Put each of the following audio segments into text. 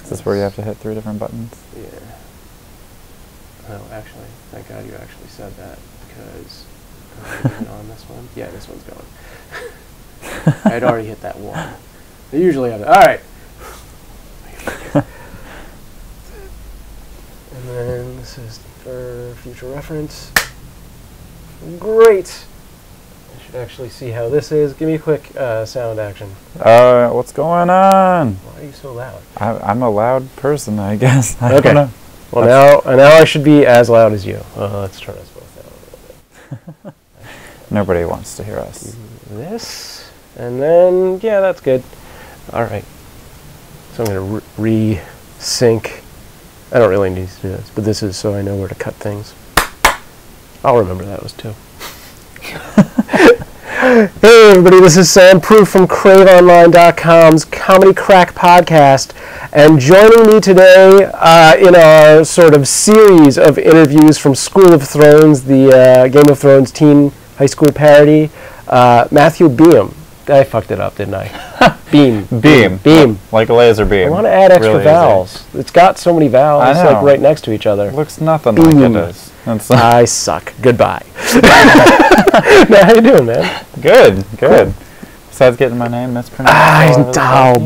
Is this where you have to hit 3 different buttons? Yeah. No, actually, thank God you actually said that, because even on this one, yeah, this one's going. I had already hit that one. They usually have it. All right. And then this is for future reference. Great. I should actually see how this is. Give me a quick sound action. What's going on? Why are you so loud? I'm a loud person, I guess. I Okay. don't know. Well, now I should be as loud as you. Let's turn us both down a little bit. Nobody wants to hear us. This, and then, yeah, that's good. All right. So I'm going to re-sync. I don't really need to do this, but this is so I know where to cut things. I'll remember those too. Hey everybody, this is Sam Proof from CraveOnline.com's Comedy Crack Podcast, and joining me today in our sort of series of interviews from School of Thrones, the Game of Thrones teen high school parody, Matthew Boehm. I fucked it up, didn't I? Beam. Like a laser beam. I want to add extra really vowels. It's got so many vowels, I know. like right next to each other. Looks nothing like it does. I suck. Goodbye. Now, how you doing, man? Good. Besides getting my name mispronounced.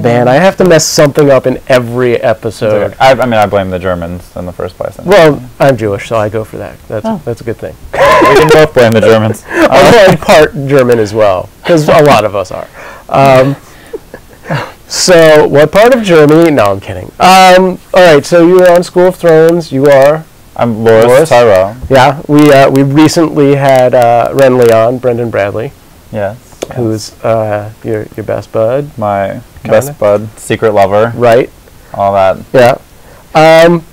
Man, I have to mess something up in every episode. Okay. I mean, I blame the Germans in the first place. Well, I'm Jewish, so I go for that. That's a good thing. We can both blame the Germans. Although I'm part German as well, because a lot of us are. So, what part of Germany? No, I'm kidding. All right, so you were on School of Thrones. You are... I'm Loras Tyrell. Yeah, we recently had Renly on, Brendan Bradley. Yes. Who's your best bud? My best bud, secret lover. Right. All that. Yeah.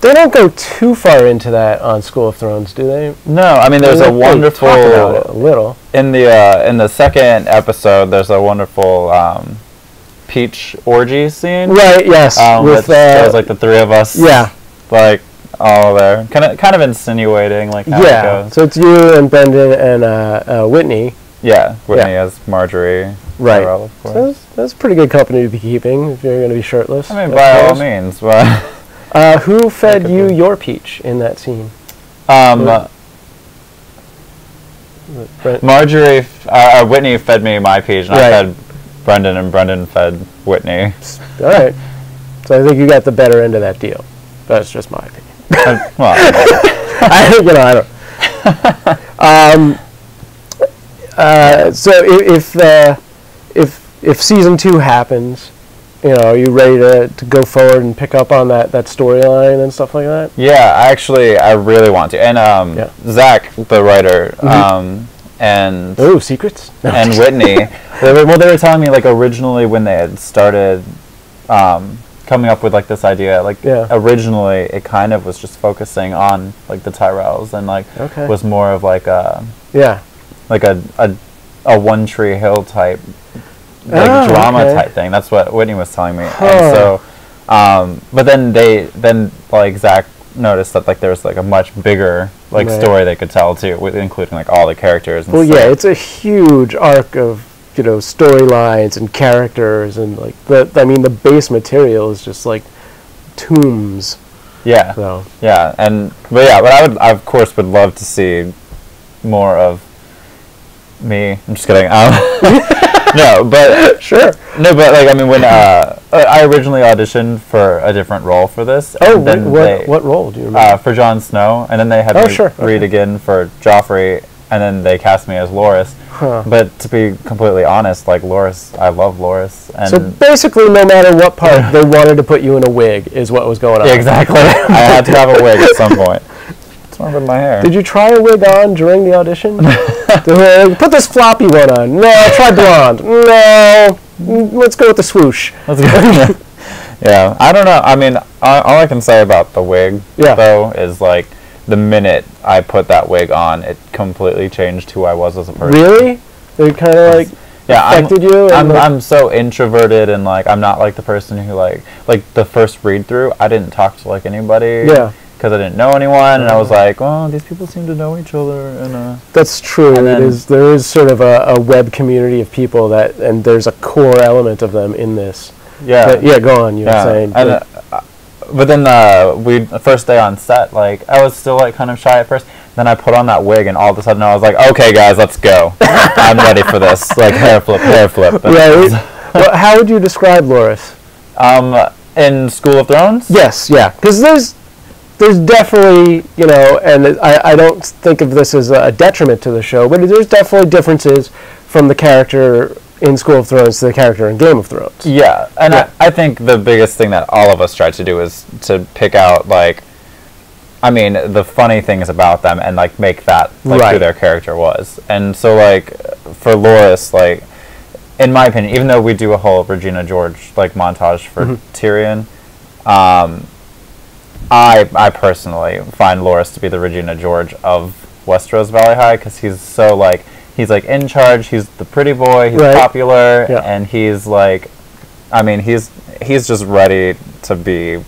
They don't go too far into that on School of Thrones, do they? No, I mean there's a wonderful talk about it a little in the second episode. There's a wonderful peach orgy scene. Right. Yes. With shows like the 3 of us. Yeah. Like all there, kind of insinuating like how it goes. So it's you and Brendan and Whitney. Yeah, Whitney as Marjorie. Right. Tyrell, of course. So that's pretty good company to be keeping if you're going to be shirtless. I mean, by all means. But who fed you your peach in that scene? Marjorie, Whitney fed me my peach, and I fed Brendan, and Brendan fed Whitney. All right. So I think you got the better end of that deal. That's just my opinion. Well, I don't. So if season 2 happens, are you ready to go forward and pick up on that storyline and stuff like that? Yeah, I really want to. And Zach, the writer, and secrets. And Whitney, they were telling me like originally when they had started coming up with like this idea, originally it kind of was just focusing on like the Tyrells and was more of like a One Tree Hill type drama type thing. That's what Whitney was telling me. And so but then Zach noticed that there was a much bigger story they could tell too, with including all the characters and stuff. It's a huge arc of storylines and characters, and the base material is just tombs. Yeah. So. Yeah, but I of course would love to see more of me. I'm just kidding. No, but sure. No, but when I originally auditioned for a different role for this. What role do you remember? For Jon Snow, and then they had me read again for Joffrey, and then they cast me as Loras. But to be completely honest, Loras, I love Loras. And so basically, no matter what part, they wanted to put you in a wig, is what was going on. Yeah, exactly. I had to have a wig at some point. What's wrong with my hair? Did you try a wig on during the audition? Put this floppy one on. No, try blonde. No, let's go with the swoosh. Let's go. Yeah, I don't know. I mean, all I can say about the wig, though, is the minute I put that wig on, it completely changed who I was as a person. Really? It kind of affected you? I'm so introverted, and I'm not the person who the first read through, I didn't talk to anybody. Yeah. Because I didn't know anyone, and I was well, these people seem to know each other. And that's true. There is sort of a web community of people and there's a core element of them in this. Yeah. But, go on. You were saying. And but then the first day on set, like I was still like kind of shy at first. Then I put on that wig, and all of a sudden I was like, okay, guys, let's go. I'm ready for this. Like hair flip. Right. Well, how would you describe Loras? In School of Thrones? Yes, yeah, because there's definitely, you know, and I don't think of this as a detriment to the show, but there's definitely differences from the character in School of Thrones to the character in Game of Thrones. Yeah, and yeah. I think the biggest thing that all of us tried to do is to pick out, like, I mean, the funny things about them and, like, make that, like, who their character was. And so, like, for Loras, like, in my opinion, even though we do a whole Regina George, like, montage for Tyrion, I personally find Loras to be the Regina George of Westeros Valley High, because he's so, like, he's, like, in charge, he's the pretty boy, he's popular, and he's, like, I mean, he's just ready to be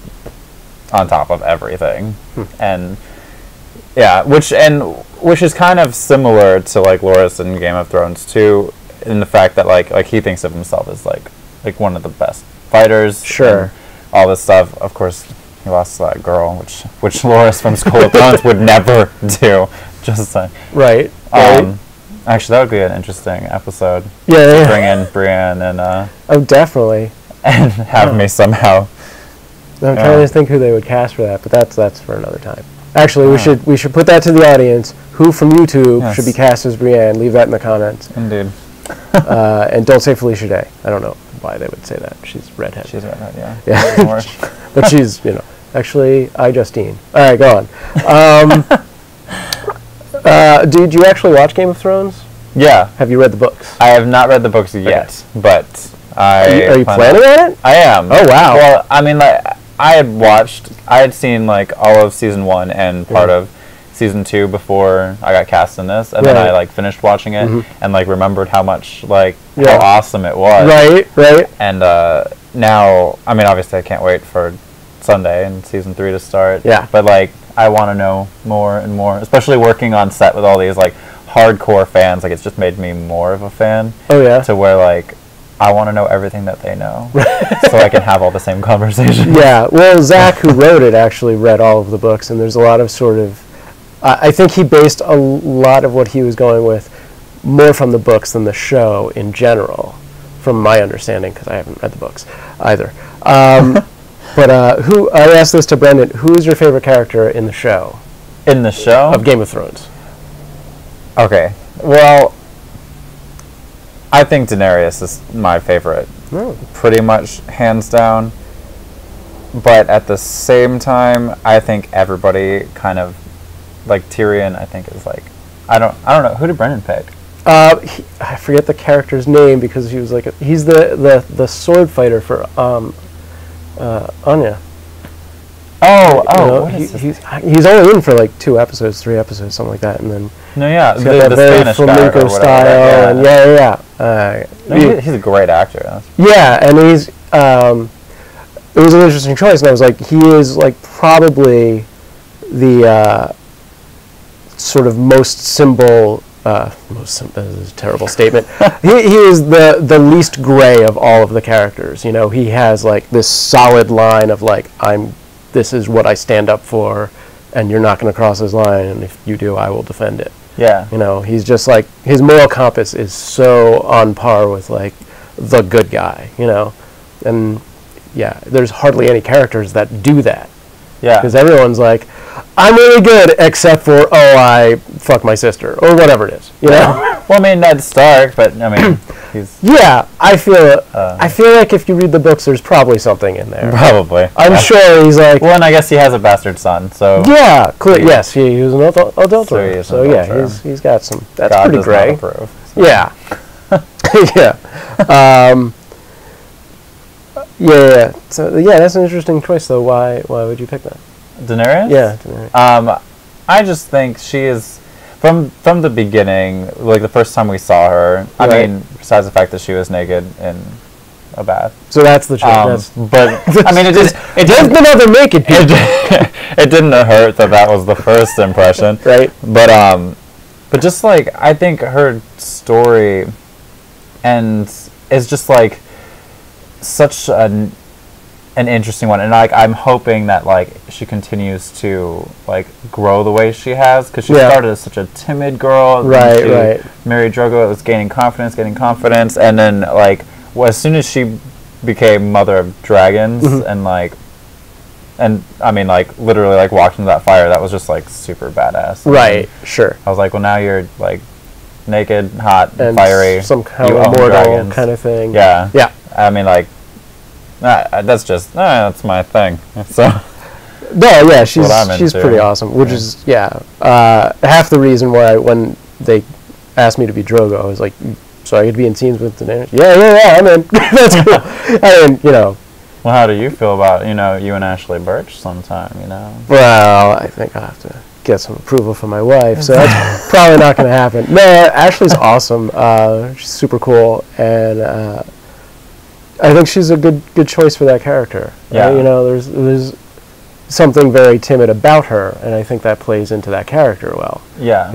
on top of everything. And, yeah, which is kind of similar to, like, Loras in Game of Thrones, too, in the fact that, like he thinks of himself as, like one of the best fighters. Sure. All this stuff. Of course, he lost to that girl, which Loras from School of Thrones would never do. Just saying. Right. Actually, that would be an interesting episode. Yeah. To bring in Brienne and oh, definitely. And have me somehow. I'm trying to think who they would cast for that, but that's for another time. Actually, we should put that to the audience. Who from YouTube should be cast as Brienne? Leave that in the comments. Indeed. And don't say Felicia Day. I don't know why they would say that. She's redhead. She's redhead, yeah. Yeah. But she's, you know, actually, Justine. All right, go on. Did you actually watch Game of Thrones? Yeah. Have you read the books? I have not read the books yet, but Are you planning on it? I am. Oh, wow. Well, I mean, like, I had seen, like, all of Season 1 and part of Season 2 before I got cast in this, and then I, like, finished watching it and, like, remembered how much, like, how awesome it was. Right. And now, I mean, obviously I can't wait for Sunday and Season 3 to start. Yeah. But, like, I want to know more and more, especially working on set with all these, like, hardcore fans. Like, it's just made me more of a fan. Oh, yeah. To where, like, I want to know everything that they know so I can have all the same conversations. Yeah. Well, Zach, who wrote it, actually read all of the books, and there's a lot of sort of... I think he based a lot of what he was going with more from the books than the show in general, from my understanding, because I haven't read the books either. But I asked this to Brendan, who is your favorite character in the show? In the show? Of Game of Thrones. Okay. Well, I think Daenerys is my favorite. Pretty much hands down. But at the same time, I think everybody kind of, like Tyrion, I think is like, I don't know, who did Brendan pick? I forget the character's name because he was like he's the sword fighter for Anya. What is he's only in for like 2 episodes, 3 episodes, something like that, and then the very Spanish flamenco guy style, and he's a great actor. Yeah, and he's it was an interesting choice, and I was like, he is like probably the sort of most symbol. That is a terrible statement. He is the least gray of all of the characters. You know, he has like this solid line of like, this is what I stand up for, and you're not going to cross this line, and if you do, I will defend it. Yeah. You know, he's just like, his moral compass is so on par with like the good guy, you know, and yeah, there's hardly any characters that do that. Yeah. Because everyone's like, I'm really good, except for, I fuck my sister, or whatever it is, you know? Well, I mean, Ned Stark, but, I mean, he's... Yeah, I feel like if you read the books, there's probably something in there. Probably. I'm sure he's like... Well, and I guess he has a bastard son, so... Yeah, yes, he was an adulterer. So, yeah, he's got some... That's God pretty gray. Not approve, so. Yeah. Yeah. So, yeah, that's an interesting choice, though. Why would you pick that? Daenerys? Yeah, Daenerys. I just think she is, from the beginning, like the first time we saw her, I mean, besides the fact that she was naked in a bath. So that's the choice. But, I mean, there's been other naked people. It didn't hurt that was the first impression. Right. But just, like, I think her story is just, like, such a... an interesting one, and like I'm hoping that like she continues to like grow the way she has, because she started as such a timid girl, right. married Drogo, it was gaining confidence, and then like as soon as she became mother of dragons, and I mean like literally like walked into that fire, that was just like super badass. Right, sure. I was like, well, now you're like naked, hot, and fiery, some kind of immortal kind of thing. Yeah. I mean like. That's my thing. So no, yeah, she's pretty awesome. Which is half the reason why when they asked me to be Drogo, I was like, so I could be in scenes with Daenerys. Yeah, I'm in. That's cool. I mean, Well, how do you feel about you and Ashley Birch sometime? Well, I think I'll have to get some approval from my wife, so that's probably not going to happen. No, Ashley's awesome. She's super cool, and. I think she's a good choice for that character. Yeah. There's something very timid about her, and I think that plays into that character well. Yeah.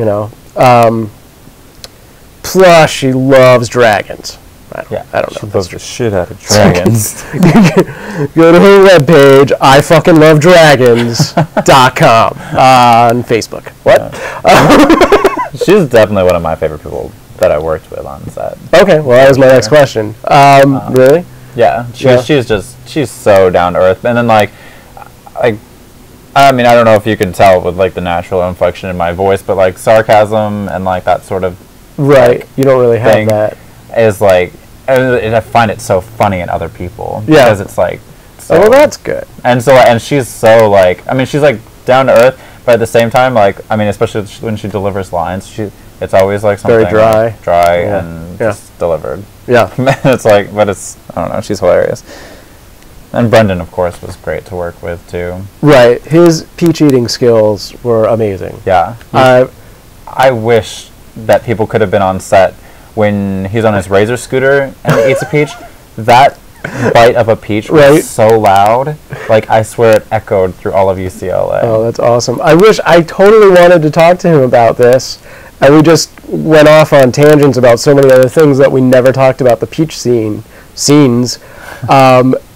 Plus, she loves dragons. I don't know. She loves the shit out of dragons. Go to her webpage, ifuckinglovedragons.com on Facebook. What? She's definitely one of my favorite people that I worked with on set. Okay, well, that was my next question. Really? Yeah, she's so down to earth, and then I mean, I don't know if you can tell with like the natural inflection in my voice, but like sarcasm and like that sort of you don't really have that. Is like, I find it so funny in other people because it's like. So, well, that's good. And she's so like, I mean, she's like down to earth, but at the same time, like, I mean, especially when she delivers lines, it's always like something very dry, and just delivered. Yeah. It's like, but it's, I don't know, she's hilarious. And Brendan, of course, was great to work with too. Right, his peach eating skills were amazing. Yeah. I wish that people could have been on set when he's on his razor scooter and he eats a peach. That bite of a peach was so loud, like I swear it echoed through all of UCLA. Oh, that's awesome. I totally wanted to talk to him about this, and we just went off on tangents about so many other things that we never talked about the peach scenes.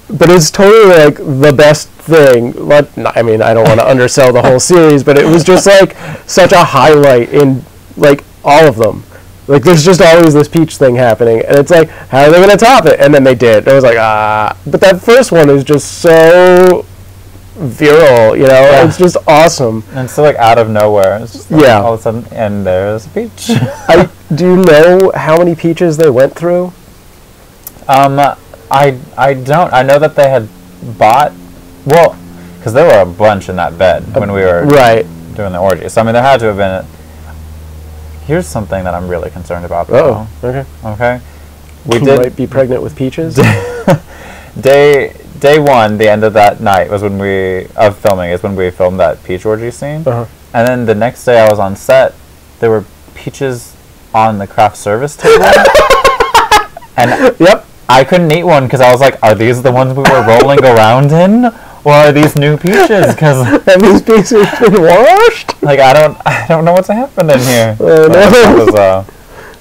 But it's totally like the best thing. I mean, I don't want to undersell the whole series, but it was just like such a highlight in like all of them. Like, there's just always this peach thing happening, and it's like, how are they going to top it? And then they did. I was like, But that first one is just so virile, It's just awesome. And so, like, out of nowhere, it's just like, all of a sudden, and there's a peach. Do you know how many peaches they went through? I don't. I know that they had bought, well, because there were a bunch in that bed when we were doing the orgy. So, I mean, there had to have been Here's something that I'm really concerned about, though. Oh, okay. Okay? We might be pregnant with peaches? Day one, the end of that night, was when we filmed that peach orgy scene. Uh-huh. And then the next day I was on set, there were peaches on the craft service table. And I couldn't eat one because I was like, are these the ones we were rolling around in? Or are these new peaches? Because have these peaches been washed? Like, I don't know what's happening here.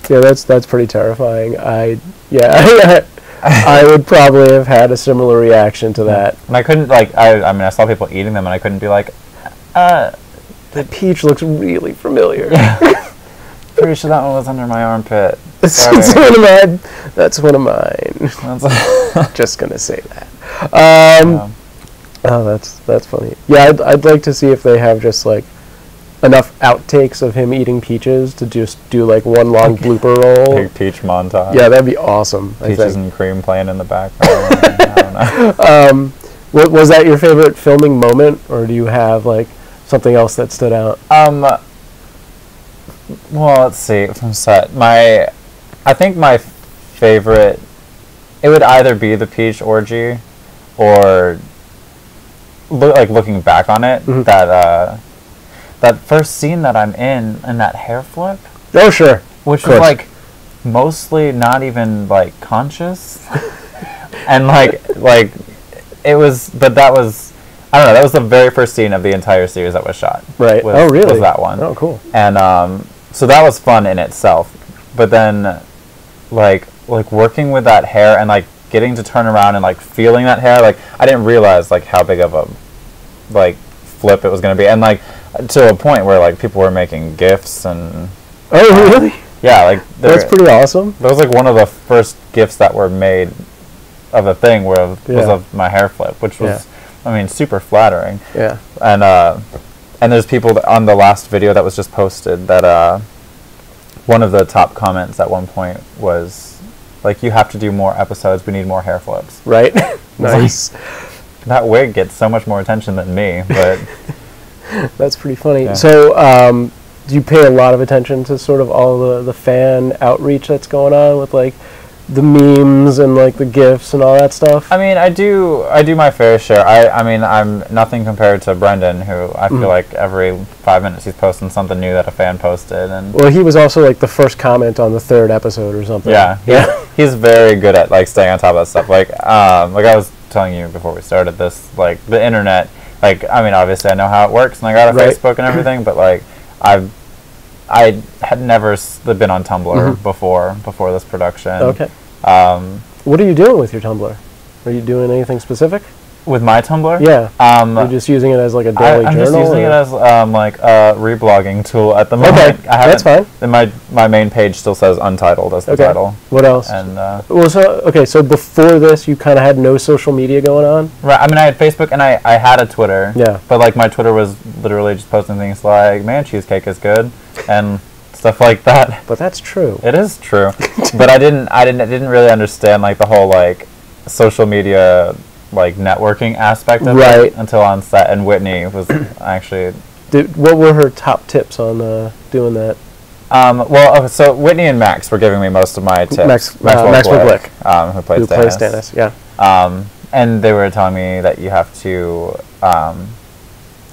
Yeah, that's pretty terrifying. I would probably have had a similar reaction to that. And I couldn't I mean I saw people eating them and I couldn't be like, that peach looks really familiar. Pretty sure that one was under my armpit. That's one of mine. Just gonna say that. Oh, that's funny. Yeah, I'd like to see if they have just like enough outtakes of him eating peaches to just do like one long blooper roll. Big peach montage. Yeah, that'd be awesome. Peaches and cream playing in the background. I don't know. Was that your favorite filming moment, or do you have like something else that stood out? Well, let's see. From set, I think my favorite, it would either be the peach orgy, or looking back on it, that first scene that I'm in that hair flip. Oh, sure. Which was like mostly not even like conscious, and like it was, but that was, I don't know. That was the very first scene of the entire series that was shot. Right. Oh, really? Was that one? Oh, cool. And so that was fun in itself, but then like working with that hair and like getting to turn around and like feeling that hair, like I didn't realize like how big of a like flip it was going to be, and like to a point where like people were making GIFs and really? Yeah, like that's pretty awesome. That was like one of the first GIFs that were made of a thing where was of my hair flip, which was I mean super flattering. Yeah. And there's people that on the last video that was just posted that one of the top comments at one point was like, you have to do more episodes, we need more hair flips. Right. Nice. That wig gets so much more attention than me, but that's pretty funny. Yeah. So do you pay a lot of attention to sort of all the fan outreach that's going on with like the memes and like the GIFs and all that stuff? I mean, I do my fair share. I mean, I'm nothing compared to Brendan, who I feel like every 5 minutes he's posting something new that a fan posted. And well, he was also like the first comment on the 3rd episode or something. Yeah. He's very good at like staying on top of that stuff. Like I was telling you before we started this, like the internet. Like, I mean, obviously I know how it works, and I got a Facebook and everything, but like I had never been on Tumblr before this production. Okay. What are you doing with your Tumblr? Are you doing anything specific? With my Tumblr? Yeah. You're just using it as like a daily journal? I'm just using it as like a reblogging tool at the moment. Okay, that's fine. And my main page still says Untitled as the title. What else? And so before this, you kind of had no social media going on? Right. I mean, I had Facebook and I had a Twitter. Yeah. But like my Twitter was literally just posting things like, man, cheesecake is good, and stuff like that. But that's true. It is true. But I didn't really understand like the whole like social media like networking aspect of it until on set, and Whitney was actually. What were her top tips on doing that? So Whitney and Max were giving me most of my tips. Maxwell Blick, who plays Stannis. Yeah. And they were telling me that you have to.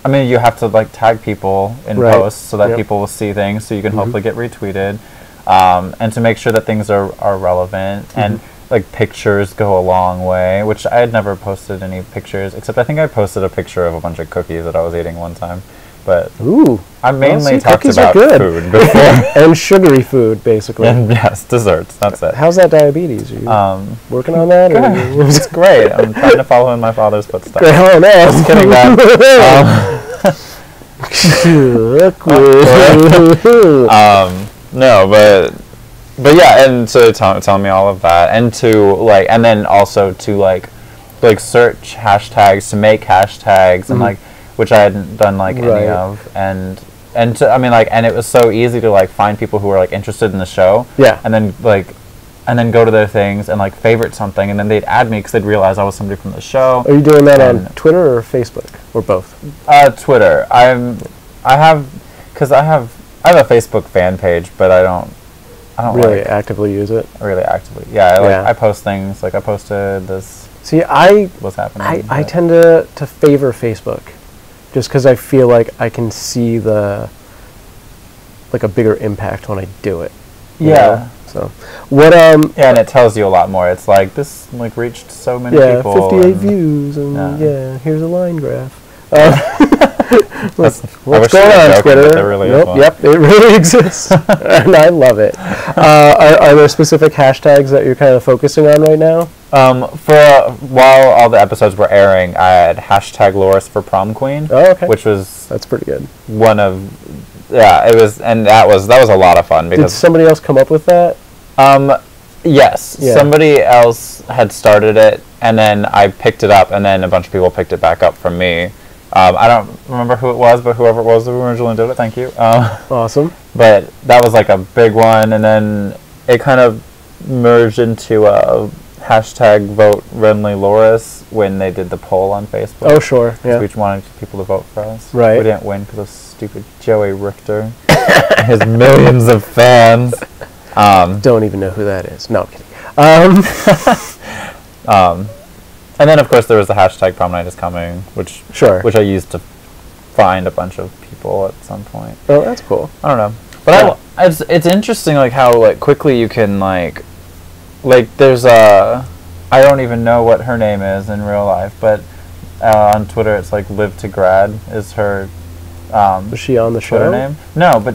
You have to like tag people in posts so that people will see things, so you can hopefully get retweeted, and to make sure that things are relevant, and like pictures go a long way, which I had never posted any pictures, except I think I posted a picture of a bunch of cookies that I was eating one time. But I mainly talked about food before. And sugary food, basically. And yes, desserts, that's it. How's that diabetes? Are you working on that? It's great. I'm trying to follow in my father's footsteps. Oh, no. Just kidding, Dad. No, but yeah, and so telling me all of that, and to like, and then also to like search hashtags, to make hashtags, and like, which I hadn't done like any of, and to, I mean, like, and it was so easy to like find people who were like interested in the show, and then go to their things and like favorite something, and then they'd add me because they'd realize I was somebody from the show. Are you doing that on Twitter or Facebook or both? Twitter. I have a Facebook fan page, but I don't really actively use it. Really actively, yeah. I post things. Like I posted this. See, what's happening? I tend to favor Facebook, just because I feel like I can see a bigger impact when I do it. Yeah. So, what and it tells you a lot more. It's like this reached so many people. Yeah, 58 views, and here's a line graph. What's going on, Twitter? Really yep, it really exists, and I love it. Are there specific hashtags that you're kind of focusing on right now? While all the episodes were airing, I had hashtag Loras for prom queen. Oh, okay. That's pretty good. It was, and that was a lot of fun because. Did somebody else come up with that? Yes, somebody else had started it, and then I picked it up, and then a bunch of people picked it back up from me. I don't remember who it was, but whoever it was who originally did it, thank you. Awesome. But that was like a big one, and then it kind of merged into a hashtag vote Renly Loras when they did the poll on Facebook. Oh, sure, yeah. We wanted people to vote for us. Right. We didn't win because of stupid Joey Richter and his millions of fans. Don't even know who that is. No, I'm kidding. And then, of course, there was the hashtag prom night is coming, which I used to find a bunch of people at some point. Oh, that's cool. I don't know. But it's interesting, like, how, like, quickly you can, like, there's I don't even know what her name is in real life, but on Twitter it's, like, Live to Grad is her, was she on the show? Twitter name? No, but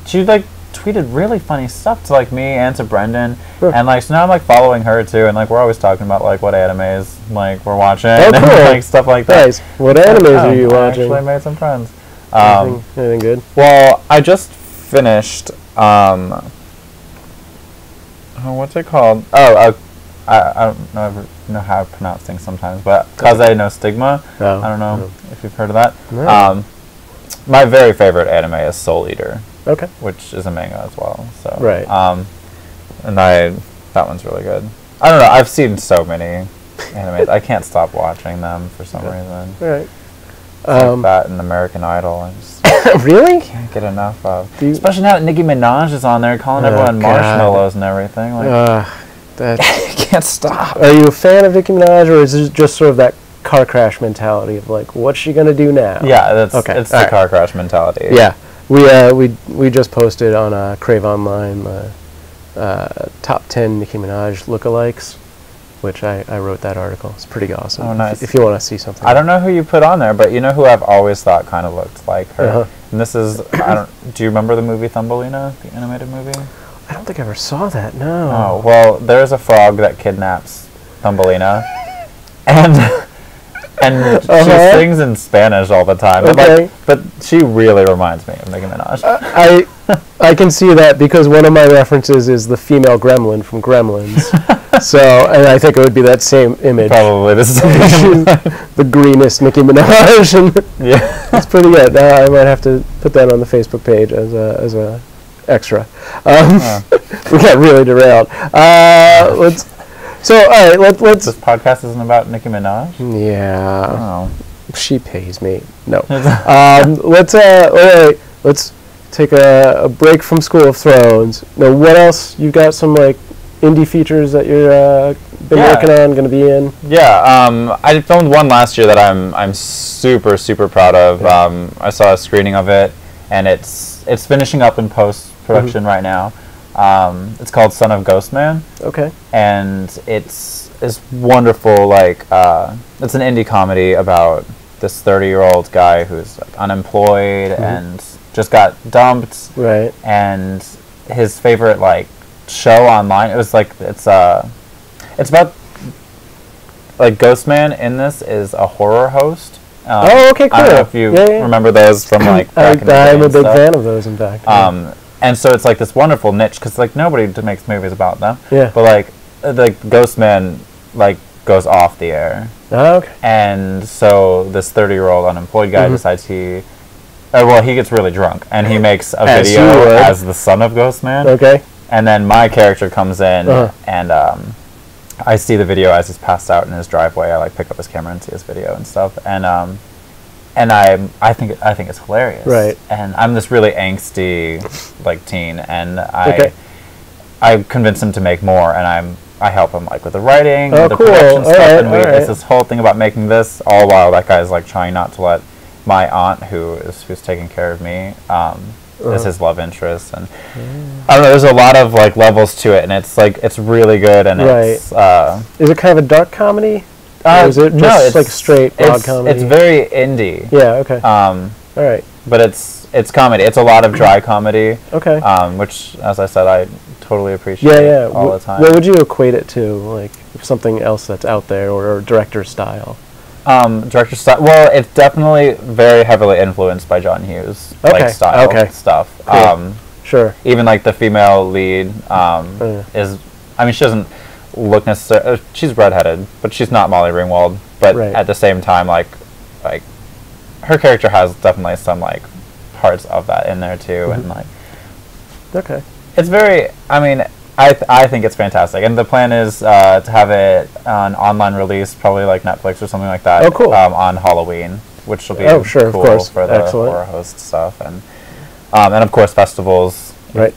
she, like, tweeted really funny stuff to like me and to Brendan, Sure. and like so now I'm like following her too, and like we're always talking about like what animes like we're watching, Oh, cool. and like stuff like that. Nice. What animes are you watching? I actually made some friends. Anything good? Well, I just finished. What's it called? I don't know how to pronounce things sometimes, but Kaze no Stigma. Oh, I don't know if you've heard of that. No. My very favorite anime is Soul Eater, Okay. which is a manga as well. So Right. And that one's really good. I don't know. I've seen so many animes. I can't stop watching them for some reason. All right. Like that and American Idol. I just Really? can't get enough of. Do you- Especially now that Nicki Minaj is on there calling everyone God. marshmallows and everything. Like, That. I can't stop. Are you a fan of Nicki Minaj, or is it just sort of that car crash mentality of like, what's she gonna do now? Yeah, it's Okay, the alright. car crash mentality. Yeah. We just posted on Crave Online top 10 Nicki Minaj lookalikes, which I wrote that article. It's pretty awesome. Oh, nice. If you want to see something. I don't know who you put on there, but you know who I've always thought kind of looked like her. Uh-huh. And this is do you remember the movie Thumbelina, the animated movie? I don't think I ever saw that. No. Oh, well, there's a frog that kidnaps Thumbelina, and she sings in Spanish all the time. Okay. But she really reminds me of Nicki Minaj. I can see that because one of my references is the female gremlin from Gremlins. So, and I think it would be that same image. Probably the same. The greenest Nicki Minaj. And Yeah. it's pretty good. I might have to put that on the Facebook page as a extra. We got really derailed. Let's. So, all right. Let's. This podcast isn't about Nicki Minaj. Yeah. Oh. She pays me. No. Let's take a break from School of Thrones. Now, what else? You got some like indie features that you're been working on, going to be in? Yeah. I filmed one last year that I'm super proud of. Yeah. I saw a screening of it, and it's finishing up in post production right now. It's called Son of Ghostman. Okay. And it's wonderful. Like it's an indie comedy about this 30-year-old guy who's like, unemployed and just got dumped. Right. And his favorite like show online. It was like it's about like Ghostman in this is a horror host. Oh, okay, cool. I don't know if you remember those from like back in the day. I'm a and big stuff. fan of those, in fact. And so it's like this wonderful niche because like nobody makes movies about them. Yeah. But like Ghostman like goes off the air, Oh, okay. and so this 30-year-old unemployed guy decides he gets really drunk and he makes a As video you would. as the son of Ghostman. Okay. And then my character comes in and I see the video as he's passed out in his driveway. I like pick up his camera and see his video and stuff, and I think it's hilarious. Right. And I'm this really angsty like teen, and I convince him to make more, and I help him like with the writing, Oh, the cool. production stuff, Alright, and alright. it's this whole thing about making this all while that guy's like trying not to let my aunt who's taking care of me is his love interest, and I don't know. There's a lot of like levels to it, and it's like it's really good, and it's Is it kind of a dark comedy? Or is it just no, it's like straight broad comedy? It's very indie. Yeah. Okay. All right. But it's comedy. It's a lot of dry comedy. Okay. Which, as I said, I totally appreciate. Yeah. All the time. What would you equate it to? Like something else that's out there, or director style? Director style. Well, it's definitely very heavily influenced by John Hughes like style stuff. Cool. Sure. Even like the female lead is. I mean, she doesn't look necessarily. She's redheaded, but she's not Molly Ringwald. But at the same time, like her character has definitely some like parts of that in there too, and like. Okay. It's very. I mean, I think it's fantastic, and the plan is to have it on online release, probably like Netflix or something like that. Oh, cool. On Halloween, which will be sure, cool of course. for the Excellent. horror host stuff, and of course festivals. Right.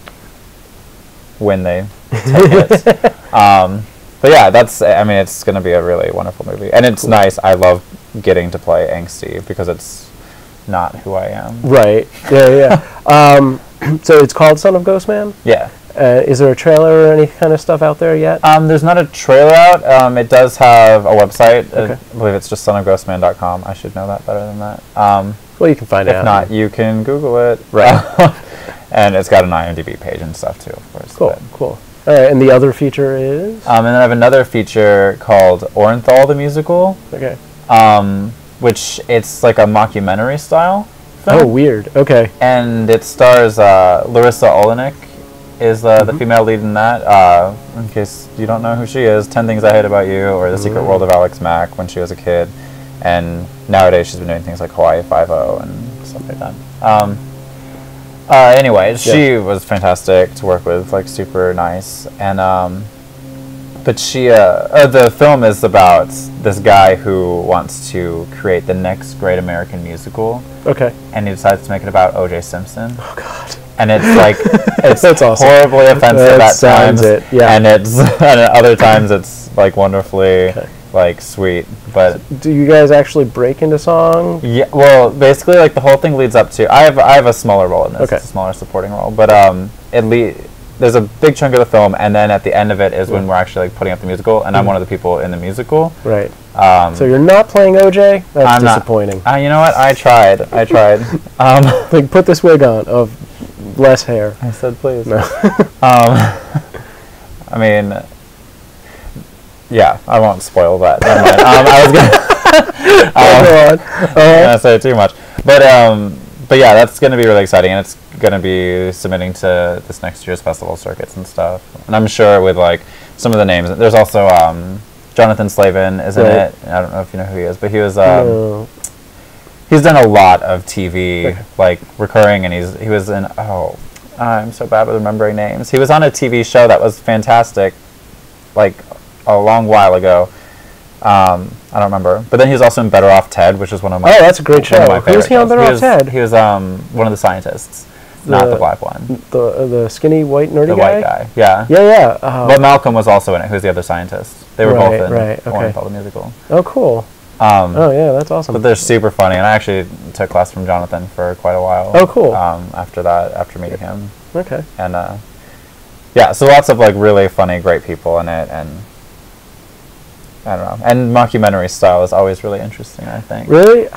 When they take it. But yeah, that's. I mean, it's going to be a really wonderful movie, and it's nice. I love getting to play angsty because it's not who I am. Right. Yeah. So it's called Son of Ghostman? Yeah. Is there a trailer or any kind of stuff out there yet? There's not a trailer out. It does have a website. Okay. I believe it's just sonofghostman.com. I should know that better than that. Well, you can find out. If not, you can Google it. Right. And it's got an IMDb page and stuff too, of course. Cool, cool. All right, and the other feature is? And then I have another feature called Orenthal the Musical. Okay. Which it's like a mockumentary style film. Oh, weird. Okay. And it stars Larissa Olenek is the female lead in that. In case you don't know who she is, 10 Things I Hate About You or The Secret World of Alex Mack when she was a kid. And nowadays she's been doing things like Hawaii Five-0 and stuff like that. Anyway, she was fantastic to work with, like super nice. And but she, the film is about this guy who wants to create the next great American musical. Okay. And he decides to make it about O.J. Simpson. Oh God. And it's like it's That's awesome. horribly offensive at times. Yeah. And it's and at other times it's like wonderfully like sweet. But do you guys actually break into song? Yeah. Well, basically, like the whole thing leads up to. I have a smaller role in this. Okay. It's a smaller supporting role, but there's a big chunk of the film, and then at the end of it is when we're actually like putting up the musical, and I'm one of the people in the musical. Right. So you're not playing OJ? That's I'm disappointing. You know what? I tried. Like, put this wig on of less hair. I said please. No. I mean, yeah, I won't spoil that. Never mind. I was gonna say too much, but yeah, that's gonna be really exciting, and it's gonna be submitting to this next year's festival circuits and stuff. And I'm sure with like some of the names, there's also Jonathan Slavin is in it. I don't know if you know who he is, but he was he's done a lot of TV like recurring, and he was in I'm so bad with remembering names. He was on a TV show that was fantastic, like a long while ago. I don't remember. But then he was also in Better Off Ted, which is one of my that's a great show. Who was he on Better Off Ted? He was one of the scientists, not the black one. The skinny white nerdy guy? The white guy, yeah. Yeah. But Malcolm was also in it, who's the other scientist. They were both in Orenthal the Musical. Oh, cool. Yeah, that's awesome. But they're super funny, and I actually took class from Jonathan for quite a while. Oh, cool. After meeting him. Okay. And yeah, so lots of like really funny, great people in it, and I don't know. And mockumentary style is always really interesting, I think. Really?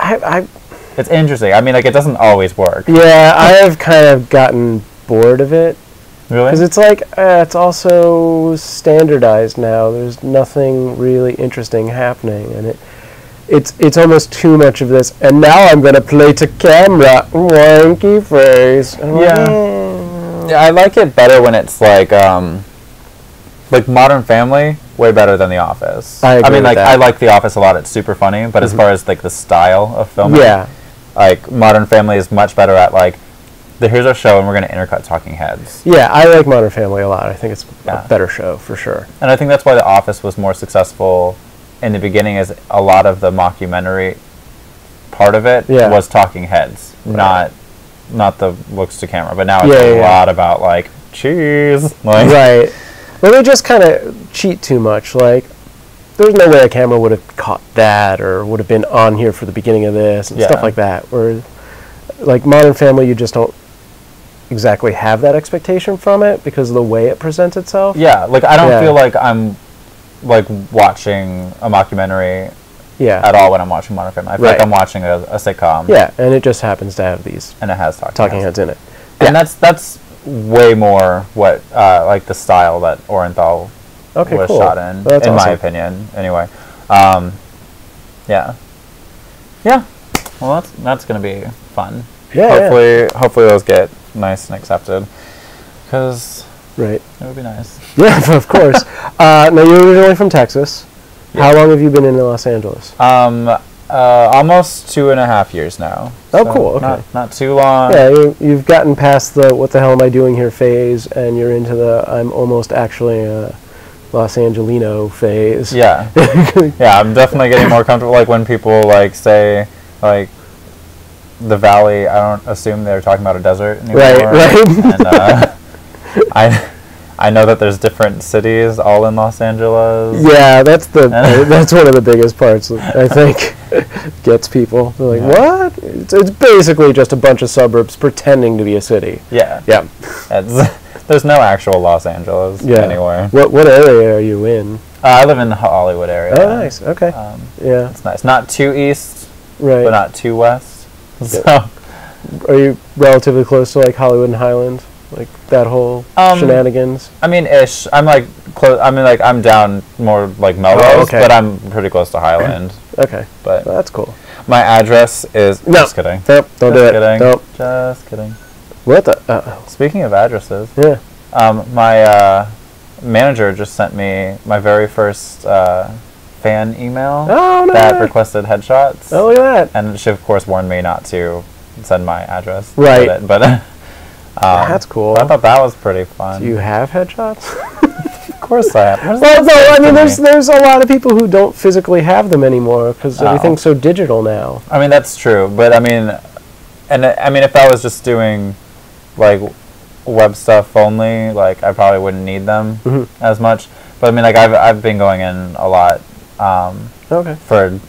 It's interesting. I mean, like, it doesn't always work. Yeah, I have kind of gotten bored of it. Really? Because it's like, it's also standardized now. There's nothing really interesting happening, and it's almost too much of this. And now I'm going to play to camera. Wanky face. Yeah, I like it better when it's like Modern Family, way better than The Office. I mean, like, I like The Office a lot. It's super funny, but as far as like the style of filming, like Modern Family is much better at like, here's our show and we're going to intercut talking heads. Yeah, I like Modern Family a lot. I think it's a better show for sure. And I think that's why The Office was more successful in the beginning, is a lot of the mockumentary part of it was talking heads, not the looks to camera. But now it's a lot about like cheese. Like, right. Well, they just kind of cheat too much. Like, there's no way a camera would have caught that or would have been on here for the beginning of this and stuff like that. Where, like, Modern Family, you just don't exactly have that expectation from it because of the way it presents itself. Yeah, like, I don't feel like I'm, like, watching a mockumentary at all when I'm watching Modern Family. I feel like I'm watching a sitcom. Yeah, and it just happens to have these and it has talking heads in it. And that's way more what like the style that Orenthal was shot in my opinion. Anyway, yeah. Well, that's gonna be fun. Yeah. Hopefully those get nice and accepted, because it would be nice. Yeah, of course. Now you're originally from Texas. Yeah. How long have you been in Los Angeles? Almost 2.5 years now. Oh, so cool. Okay. Not too long. Yeah, you've gotten past the "what the hell am I doing here" phase, and you're into the "I'm almost actually a Los Angelino" phase. Yeah. Yeah, I'm definitely getting more comfortable. Like when people like say like the Valley, I don't assume they're talking about a desert anymore. Right. And I know that there's different cities all in Los Angeles. Yeah, that's one of the biggest parts, I think, gets people. They're like, what? It's basically just a bunch of suburbs pretending to be a city. Yeah. Yeah. There's no actual Los Angeles anywhere. What area are you in? I live in the Hollywood area. Oh, nice. Okay. Yeah. It's nice. Not too east, but not too west. So you relatively close to like Hollywood and Highland, like that whole shenanigans? I mean, ish. I'm like close. I mean, like I'm down more like Melrose, but I'm pretty close to Highland. Okay, but that's cool. My address is. No. Just kidding. Nope, don't do it. Nope. Just kidding. What the? Speaking of addresses. Yeah. My manager just sent me my very first fan email that requested headshots. Oh, look at that. And she, of course, warned me not to send my address. Right. But that's cool. I thought that was pretty fun. Do you have headshots? Of course I have. Well, no, I mean, there's a lot of people who don't physically have them anymore because everything's so digital now. I mean, that's true. But, I mean, if I was just doing, like, web stuff only, like, I probably wouldn't need them as much. But, I mean, like, I've been going in a lot for...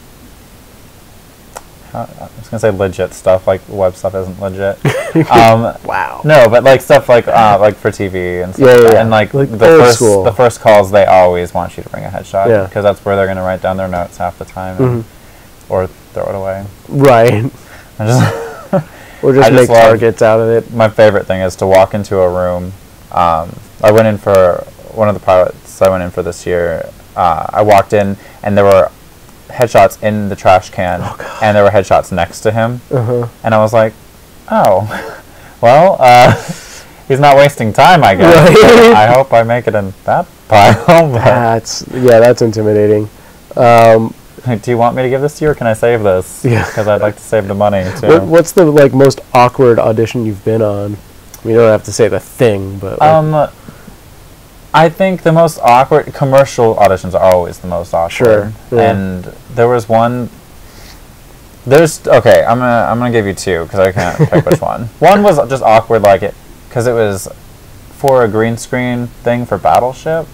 I was gonna say legit stuff, like web stuff isn't legit. Wow. No, but like stuff like for TV and stuff. Yeah. And like the first calls, they always want you to bring a headshot because that's where they're gonna write down their notes half the time, or throw it away. Right. Or just make targets out of it. My favorite thing is to walk into a room. I went in for one of the pilots I went in for this year. I walked in and there were headshots in the trash can, and there were headshots next to him, and I was like, oh, well, he's not wasting time, I guess. Right. I hope I make it in that pile. That's intimidating. Do you want me to give this to you, or can I save this? Yeah, because I'd like to save the money too. What's the most awkward audition you've been on? You don't have to say the thing, but I think the most awkward commercial auditions are always the most awkward. Sure. Yeah. And there was one. I'm gonna give you two because I can't pick which one. One was just awkward, because it was for a green screen thing for Battleship,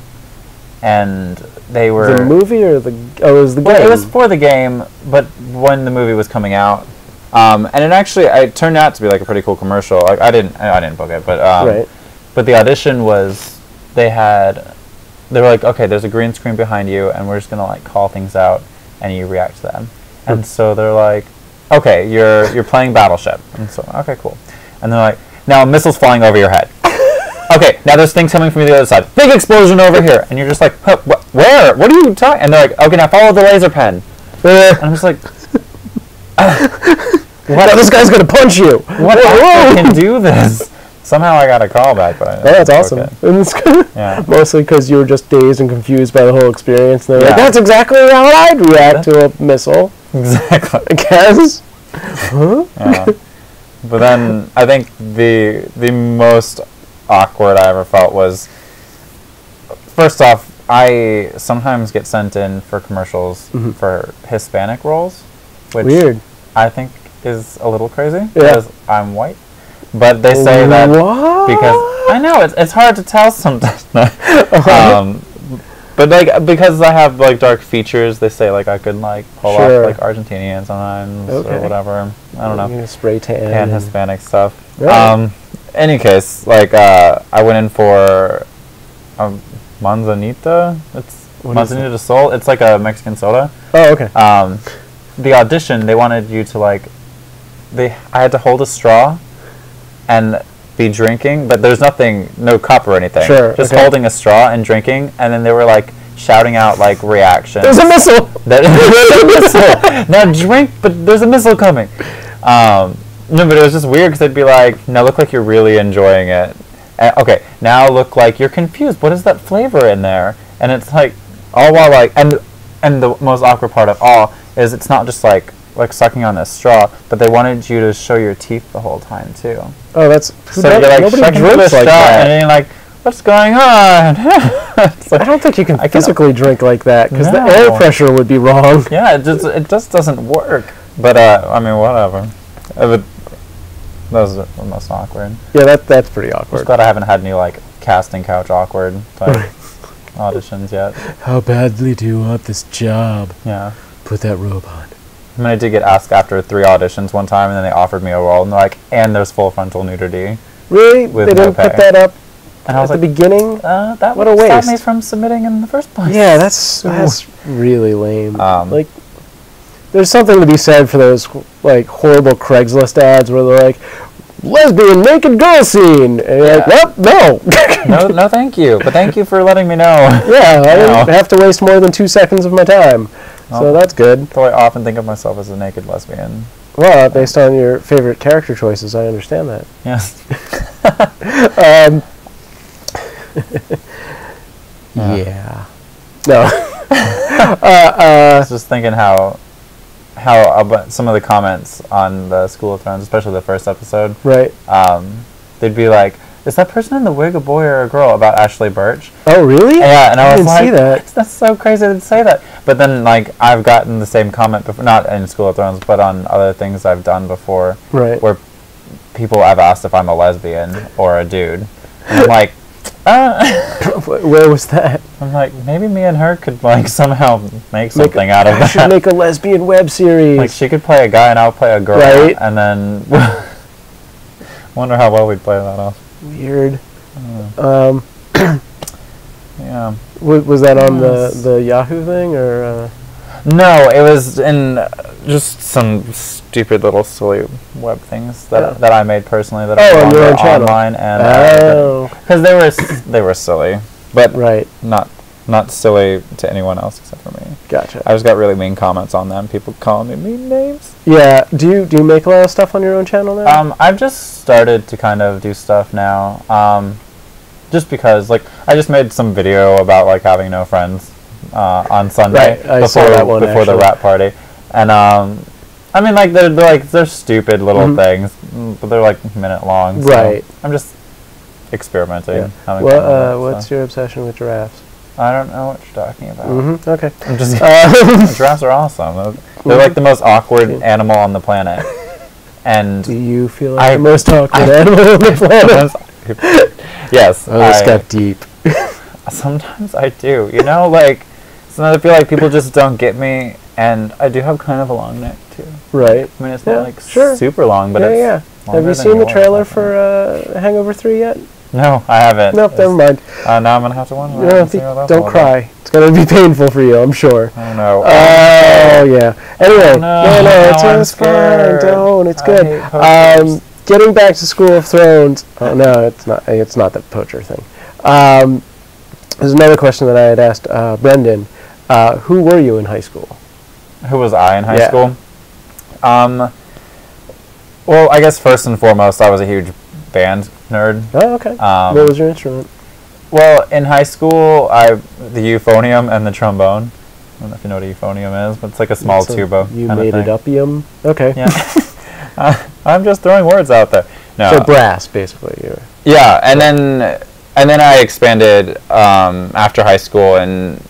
and they were the movie or it was the game. It was for the game, but when the movie was coming out, and it turned out to be like a pretty cool commercial. Like I didn't book it, but but the audition was. They were like, okay, there's a green screen behind you, and we're just gonna like call things out, and you react to them. And so they're like, okay, you're playing Battleship, and so okay, cool. And they're like, now a missile's flying over your head. Okay, now there's things coming from the other side. Big explosion over here, and you're just like, where? What are you talking? And they're like, okay, now follow the laser pen. And I'm just like, what? This guy's gonna punch you. What actor can do this? Somehow I got a call back, but that's awesome. Yeah. Mostly because you were just dazed and confused by the whole experience. And they're like, that's exactly how I'd react to a missile. Exactly. I guess. Huh? Yeah. But then I think the most awkward I ever felt was, first off, I sometimes get sent in for commercials for Hispanic roles, which I think is a little crazy because I'm white. But they say that because I know it's hard to tell sometimes. But like because I have like dark features, they say like I could like pull off like Argentinian sometimes or whatever. I don't know. Spray tan and Hispanic stuff. Any case, like I went in for Manzanita. It's Manzanita de Sol. It's like a Mexican soda. Oh, okay. The audition, they wanted you to I had to hold a straw and be drinking, but there's no cup or anything. Sure. Just holding a straw and drinking, and then they were like shouting out like reactions. There's a missile. There's a missile. Now drink, but there's a missile coming. No, but it was just weird because they'd be like, "Now look like you're really enjoying it." Okay, now look like you're confused. What is that flavor in there? And it's like all while like and the most awkward part of all is it's not just like sucking on this straw, but they wanted you to show your teeth the whole time too. Oh, that's so you're like nobody drinks like that, and you're like, what's going on? I don't think you can physically drink like that because the air pressure would be wrong. Yeah, it just doesn't work. But I mean, whatever. Those are the most awkward. Yeah, that's pretty awkward. I'm glad I haven't had any like casting couch awkward type auditions yet. How badly do you want this job? Yeah. Put that robe on. I mean, I did get asked after 3 auditions one time, and then they offered me a role, and they're like, and there's full frontal nudity. Really? They didn't put that up at the beginning? That what a waste. Stop me from submitting in the first place. Yeah, that's really lame. There's something to be said for those like horrible Craigslist ads where they're like, lesbian naked girl scene. And you're like, well, no. no, thank you. But thank you for letting me know. Yeah, I didn't have to waste more than 2 seconds of my time. So that's good. Though I often think of myself as a naked lesbian. Well, based on your favorite character choices, I understand that. Yes. Yeah. No. I was just thinking how some of the comments on the School of Thrones, especially the first episode, right? They'd be like, "Is that person in the wig a boy or a girl?" About Ashley Birch. Oh, really? Yeah, and I was didn't like, see that. "That's so crazy to say that." But then, like, I've gotten the same comment before, not in School of Thrones, but on other things I've done before, right? Where people have asked if I'm a lesbian or a dude, and I'm like, Where was that? I'm like, maybe me and her could like somehow make something out of that. Should make a lesbian web series. Like she could play a guy and I'll play a girl, right? And then wonder how well we'd play that off. Weird. Yeah. Was that on the Yahoo thing or? No, it was in just some stupid little silly web things that I made personally that I on your own channel online, and because they were silly, but not silly to anyone else except for me. Gotcha. I just got really mean comments on them. People calling me mean names. Yeah. Do you make a lot of stuff on your own channel now? I've just started to kind of do stuff now. Just because, like, I just made some video about like having no friends on Sunday before the rap party, and I mean, like they're stupid little things, but they're like minute long. So right. I'm just experimenting. Yeah. Having what's your obsession with giraffes? I don't know what you're talking about. Okay. I'm just giraffes are awesome. They're like the most awkward animal on the planet. And do you feel like the most awkward animal on the planet? Yes. Oh, this got deep. Sometimes I do. You know, like sometimes I feel like people just don't get me, and I do have kind of a long neck too. Right. I mean, it's not like super long, but it's Have you seen the trailer for Hangover 3 yet? No, I haven't. Nope, never mind. Now I'm gonna have to wonder. Don't cry. It's gonna be painful for you, I'm sure. Oh no. Oh yeah. Anyway, no, it's fine. Don't. It's good. Getting back to School of Thrones. Oh no, it's not. It's not the poacher thing. There's another question that I had asked Brendan. Who were you in high school? Who was I in high school? Well, I guess first and foremost, I was a huge band nerd. Oh, okay. What was your instrument? Well, in high school, the euphonium and the trombone. I don't know if you know what a euphonium is, but it's like a small tuba. You made it up-ium? Okay. Yeah. I'm just throwing words out there. No. So brass, basically. Yeah, and then I expanded after high school, and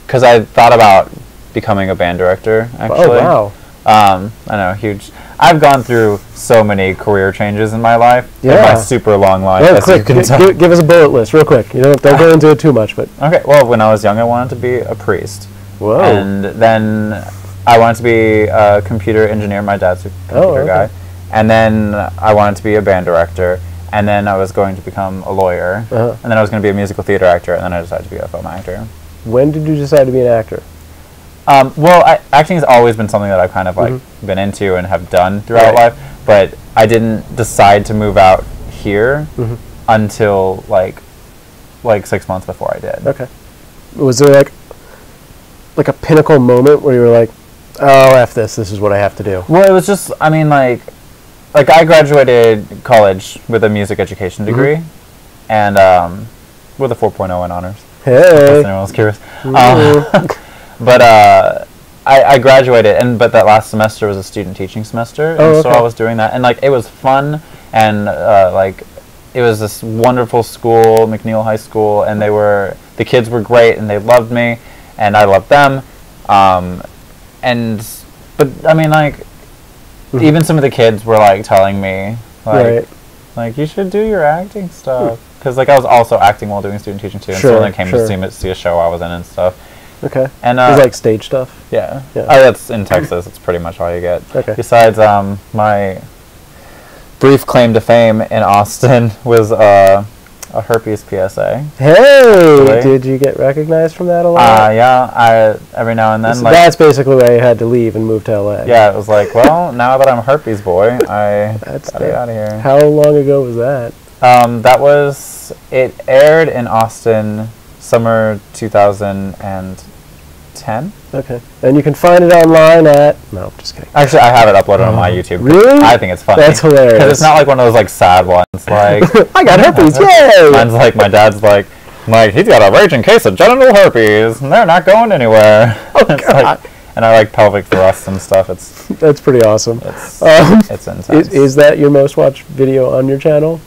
because I thought about becoming a band director, actually. Oh, wow. I know, huge. I've gone through so many career changes in my life. Yeah. My super long life. Well, quick, give us a bullet list, real quick. Don't go into it too much, but. Okay. Well, when I was young, I wanted to be a priest. Whoa. And then I wanted to be a computer engineer. My dad's a computer guy. And then I wanted to be a band director. And then I was going to become a lawyer. And then I was going to be a musical theater actor. And then I decided to be a film actor. When did you decide to be an actor? Well, acting has always been something that I've kind of like been into and have done throughout life, but I didn't decide to move out here until like 6 months before I did. Okay. Was there like a pinnacle moment where you were like, oh, F this is what I have to do? Well, it was just, I mean, like I graduated college with a music education degree and with a 4.0 in honors. Hey. If anyone was curious. But I graduated, but that last semester was a student teaching semester, and so I was doing that, and like it was fun, and it was this wonderful school, McNeil High School, and the kids were great, and they loved me, and I loved them, but I mean like even some of the kids were like telling me like you should do your acting stuff, because like I was also acting while doing student teaching too, and so when they came to see a show I was in and stuff. Okay. And it was like stage stuff? Yeah. Oh, that's in Texas. It's pretty much all you get. Okay. Besides, my brief claim to fame in Austin was a herpes PSA. Hey, did you get recognized from that a lot? Yeah, every now and then. So that's basically why you had to leave and move to LA. Yeah, it was like, well, now that I'm a herpes boy, I gotta get out of here. How long ago was that? It aired in Austin, summer 2010. Okay. And you can find it online at... No, just kidding. Actually, I have it uploaded on my YouTube. Really? I think it's funny. That's hilarious. Because it's not like one of those like sad ones. Like I got herpes, yay! Mine's like my dad's like he's got a raging case of genital herpes, and they're not going anywhere. Oh God! And I like pelvic thrusts and stuff. That's pretty awesome. It's intense. Is that your most watched video on your channel?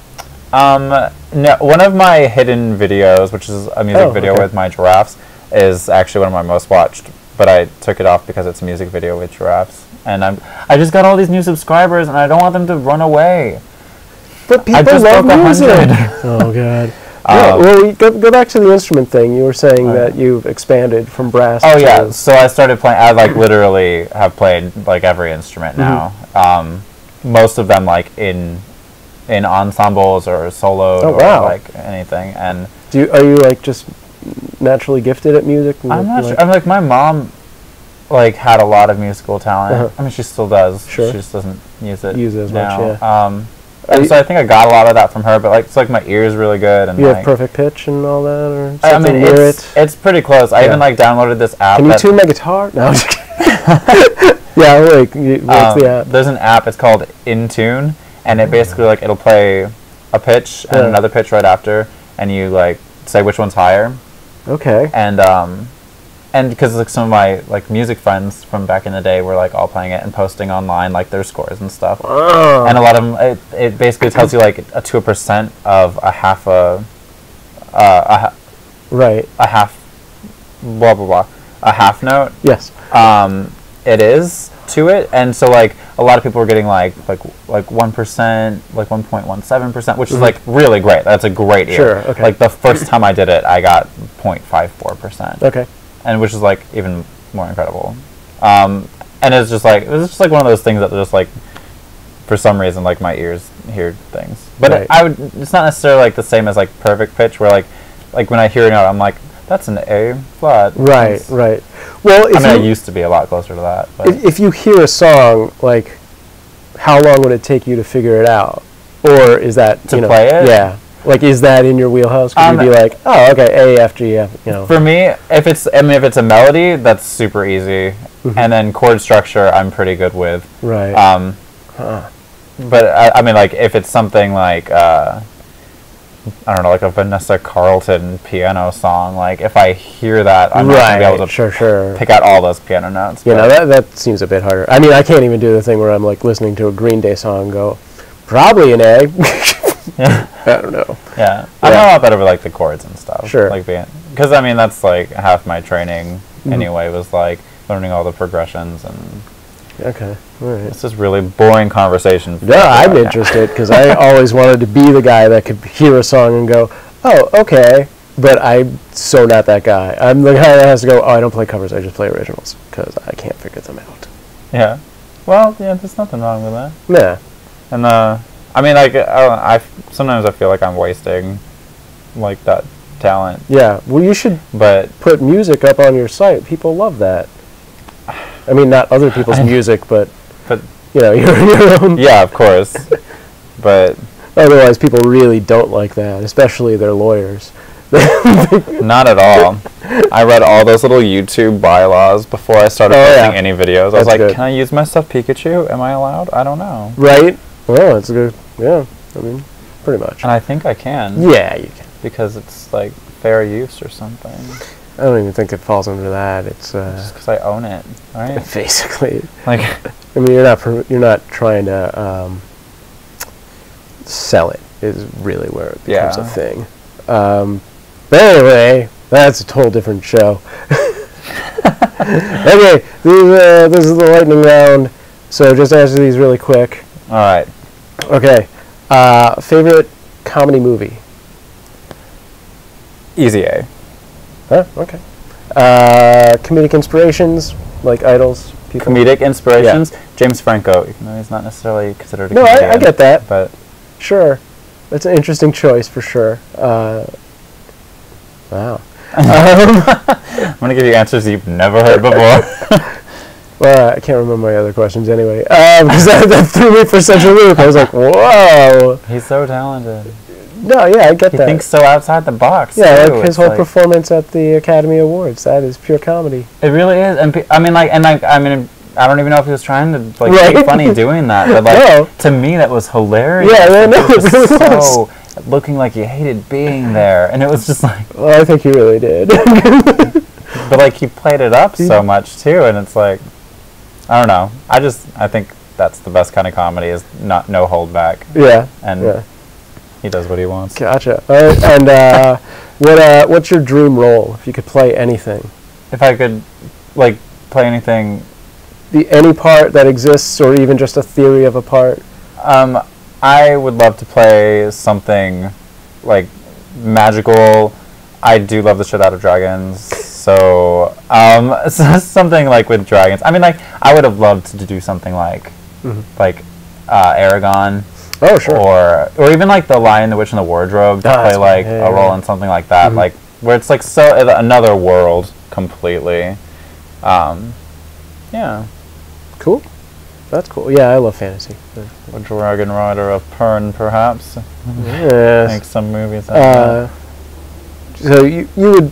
No. One of my hidden videos, which is a music video with my giraffes, is actually one of my most watched. But I took it off because it's a music video with giraffes, and I just got all these new subscribers, and I don't want them to run away. But people love music. Oh God. Well, go back to the instrument thing. You were saying that you've expanded from brass. Oh yeah. So I started playing. I like literally have played like every instrument now. Most of them like in ensembles or soloed or like anything. And are you like just naturally gifted at music? I'm not sure. I'm like my mom like had a lot of musical talent. I mean, she still does. Sure. She just doesn't use it as now. much. Yeah. And so I think I got a lot of that from her, but like it's like my ear's really good, and you have perfect pitch and all that, or I mean it's pretty close. I even like downloaded this app. Can you tune my guitar? No. I'm just kidding. Yeah, like what's the app? There's an app. It's called Intune, and it basically like it'll play a pitch and another pitch right after, and you like say which one's higher. Okay. And because like some of my like music friends from back in the day were like all playing it and posting online like their scores and stuff. And a lot of them, it basically tells you like a 2% of a half a half blah blah blah a half note. Yes. It is to it, and so like a lot of people were getting like 1%, like 1.17%, which is like really great. That's a great ear. Sure. Okay. Like the first time I did it, I got 0.54%. Okay. And which is like even more incredible. And it was just like one of those things that just like for some reason like my ears hear things. But it's not necessarily like the same as like perfect pitch where like when I hear a note I'm like that's an A flat. Right. Well, I used to be a lot closer to that. But if you hear a song, like how long would it take you to figure it out? Or is that to play it? Yeah. Like, is that in your wheelhouse? Could you be like, oh, okay, A, F, G, F, For me, if it's a melody, that's super easy. And then chord structure, I'm pretty good with. Right. But, I mean, like, if it's something like, I don't know, like a Vanessa Carlton piano song, like, if I hear that, I'm not going to be able to pick out all those piano notes. You know, that seems a bit harder. I mean, I can't even do the thing where I'm, like, listening to a Green Day song and go, probably an A. Yeah. I don't know. Yeah. I'm a lot better with like the chords and stuff. Sure. Like because I mean that's like half my training anyway was like learning all the progressions and. Okay. All right. It's just really boring conversation. Yeah, I'm interested because I always wanted to be the guy that could hear a song and go, oh, okay. But I'm so not that guy. I'm the guy that has to go, oh, I don't play covers, I just play originals because I can't figure them out. Yeah. Well, yeah, there's nothing wrong with that. Yeah. And I mean, like, I sometimes I feel like I'm wasting, like, that talent. Yeah, well, you should put music up on your site. People love that. I mean, not other people's music, but you know, your own. Yeah, of course. But otherwise, people really don't like that, especially their lawyers. Not at all. I read all those little YouTube bylaws before I started posting any videos. I was like, can I use my stuff Pikachu? Am I allowed? I don't know. Right? Well, that's good. Yeah, I mean, pretty much. And I think I can. Yeah, you can. Because it's like fair use or something. I don't even think it falls under that. It's just because I own it, right? Basically. Like, I mean, you're not trying to sell it. Is really where it becomes a thing. But anyway, that's a whole different show. Okay, this is the lightning round. So just answer these really quick. All right. Okay. Favorite comedy movie? Easy A. Huh? Okay. Comedic inspirations, like idols? People? Comedic inspirations? Yeah. James Franco, even though he's not necessarily considered a comedian. No, I get that. But sure. That's an interesting choice for sure. Wow. I'm going to give you answers you've never heard before. Well, I can't remember my other questions anyway. Because that threw me for such a loop. I was like, whoa. He's so talented. No, yeah, I get that. He thinks so outside the box. Yeah, too. like his whole performance at the Academy Awards. That is pure comedy. It really is. And I mean, I don't even know if he was trying to be funny doing that, but No. to me that was hilarious. Yeah, no, it really was. Looking like he hated being there, and it was just like. Well, I think he really did. But he played it up so much too, and it's like, I don't know. I think that's the best kind of comedy is no hold back. Yeah. And he does what he wants. Gotcha. All right. And what's your dream role if you could play anything? If I could, play anything. Any part that exists, or even just a theory of a part. I would love to play something magical. I do love the shit out of dragons. So something with dragons. I mean, I would have loved to do something Aragon. Oh, sure. Or even The Lion, the Witch, and the Wardrobe to play a role in something like that, where it's so another world completely. Yeah. Cool. That's cool. Yeah, I love fantasy. A dragon rider of Pern, perhaps. Yes. Make some movies out of that. So you would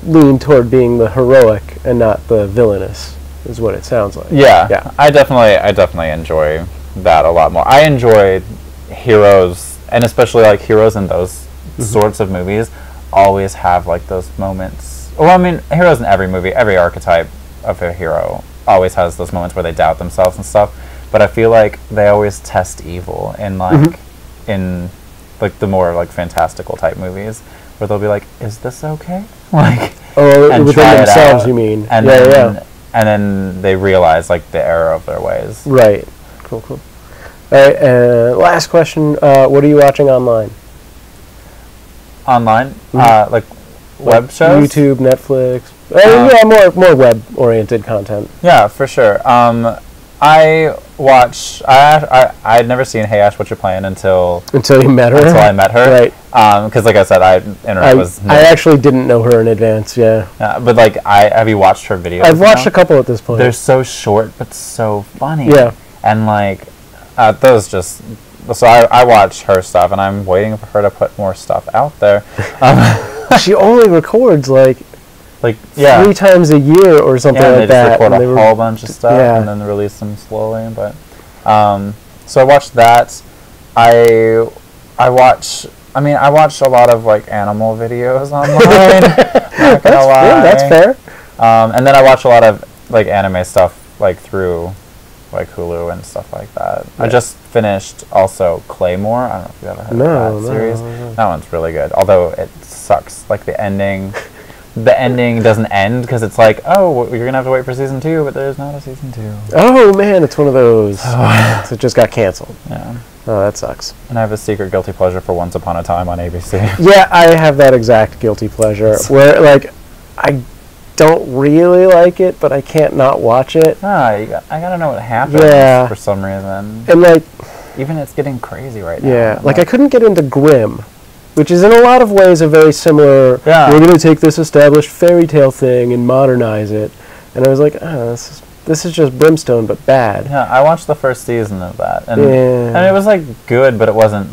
lean toward being the heroic and not the villainous, is what it sounds like. Yeah. I definitely enjoy that a lot more. I enjoy heroes, and especially heroes in those sorts of movies always have those moments. Well, I mean, heroes in every movie, every archetype of a hero always has those moments where they doubt themselves and stuff. But I feel they always test evil in in the more fantastical type movies, where they'll be is this okay? And within themselves, you mean? And then they realize the error of their ways. Right. Cool. All right. Last question. What are you watching online? Online, web shows, YouTube, Netflix. Yeah, more web-oriented content. Yeah, for sure. I had never seen Hey Ash, What You Playing until you met her. Until I met her, right? Because like I said, internet was. I actually didn't know her in advance. Yeah. But have you watched her videos? I've watched a couple at this point. They're so short but so funny. Yeah. And those just. So I watch her stuff, and I'm waiting for her to put more stuff out there. She only records 3 times a year or something like that. They just record a whole bunch of stuff and then release them slowly. But so I watched that. I watch a lot of animal videos online. Not gonna lie. That's fair. And then I watch a lot of anime stuff through Hulu and stuff like that. Yeah. I just finished also Claymore. I don't know if you ever heard of that series. No. That one's really good. Although it sucks. The ending doesn't end because it's oh, you're gonna have to wait for season 2, but there's not a season 2. Oh man, it's one of those. So it just got canceled. Yeah. Oh, that sucks. And I have a secret guilty pleasure for Once Upon a Time on ABC. Yeah, I have that exact guilty pleasure where I don't really like it, but I can't not watch it. I gotta know what happens for some reason. And even it's getting crazy right now. Yeah, I couldn't get into Grimm, which is in a lot of ways a very similar. Yeah. We're gonna take this established fairy tale thing and modernize it, and I was like, this is just Brimstone but bad. Yeah, I watched the first season of that, and it was good, but it wasn't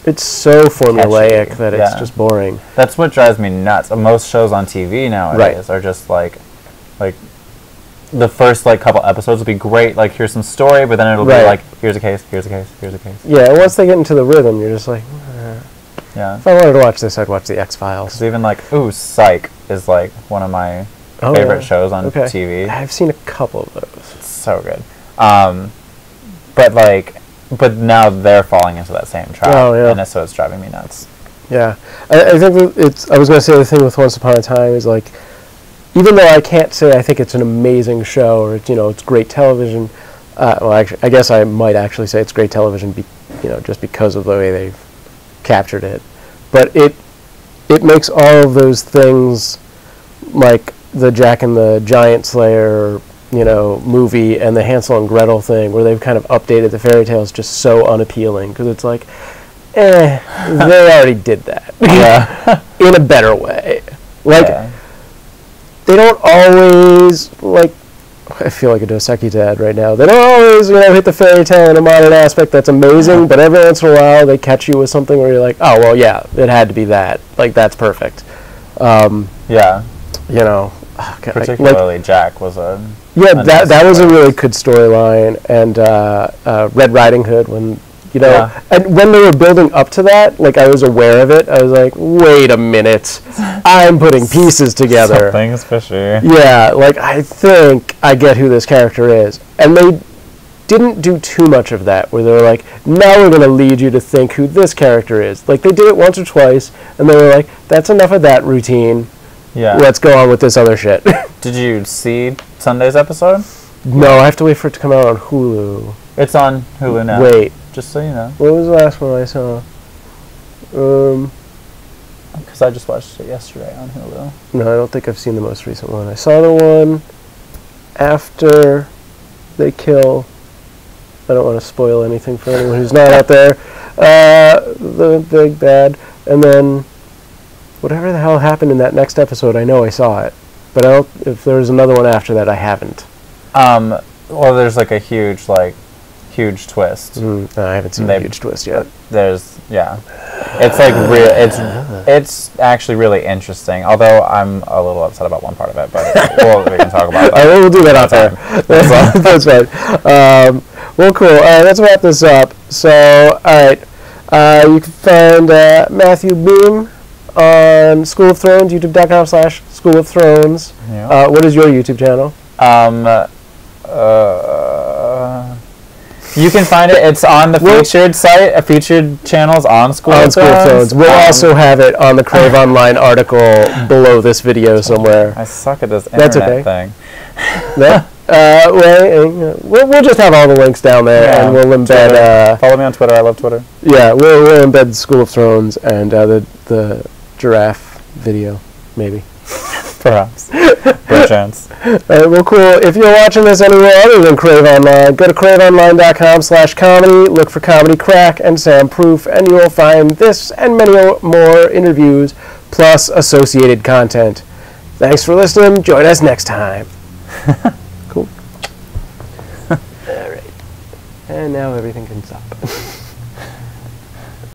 It's so formulaic that it's just boring. That's what drives me nuts. Most shows on TV nowadays are just the first couple episodes will be great. Here's some story, but then it'll be here's a case, here's a case, here's a case. Yeah, and once they get into the rhythm, you're just yeah. If I wanted to watch this, I'd watch the X-Files. Because even Psych is one of my favorite shows on TV. I've seen a couple of those. It's so good. But now they're falling into that same trap. Oh, yeah. And so it's driving me nuts. Yeah. I think I was going to say the thing with Once Upon a Time is even though I can't say I think it's an amazing show or it's great television, well, actually, I guess I might actually say it's great television just because of the way they've captured it. But it makes all of those things the Jack and the Giant Slayer movie and the Hansel and Gretel thing where they've kind of updated the fairy tales just so unappealing because it's they already did that. Yeah. In a better way. Like, they don't always, like, I feel like a Dos Equis dad right now. They don't always, hit the fairy tale in a modern aspect that's amazing, but every once in a while they catch you with something where you're like, oh, well, yeah, it had to be that. Like, that's perfect. Yeah. Particularly Jack was a... Yeah, that was a really good storyline. And Red Riding Hood, when... and when they were building up to that, like, I was aware of it. I was like, wait a minute, I'm putting pieces together. Something's fishy. Yeah, like, I think I get who this character is. And they didn't do too much of that, where they were like, now we're going to lead you to think who this character is. Like, they did it once or twice, and they were like, that's enough of that routine. Yeah. Let's go on with this other shit. Did you see Sunday's episode? No, I have to wait for it to come out on Hulu. It's on Hulu now. Wait. Just so you know. What was the last one I saw? Because I just watched it yesterday on Hulu. No, I don't think I've seen the most recent one. I saw the one after they kill... I don't want to spoil anything for anyone who's not out there. The big bad. And then whatever the hell happened in that next episode, I know I saw it. But if there was another one after that, I haven't. Well, there's like a huge twist. No, I haven't seen a huge twist yet. It's like it's actually really interesting. Although I'm a little upset about one part of it, but we can talk about that. We'll do that out there. That's right. Well, cool. All right, let's wrap this up. So, all right, you can find Matthew Boehm on School of Thrones, youtube.com/School of Thrones. Yeah. What is your YouTube channel? You can find it. It's on the featured site. Featured channels on School of Thrones. We'll also have it on the Crave Online article below this video somewhere. I suck at this internet thing. Yeah. We'll just have all the links down there, and we'll embed... follow me on Twitter. I love Twitter. Yeah, we'll embed School of Thrones and the giraffe video, maybe. Perhaps. Good chance. Well, cool. If you're watching this anywhere other than Crave Online, go to craveonline.com/comedy, look for Comedy Crack and Soundproof, and you will find this and many more interviews, plus associated content. Thanks for listening. Join us next time. Cool. All right. And now everything can stop.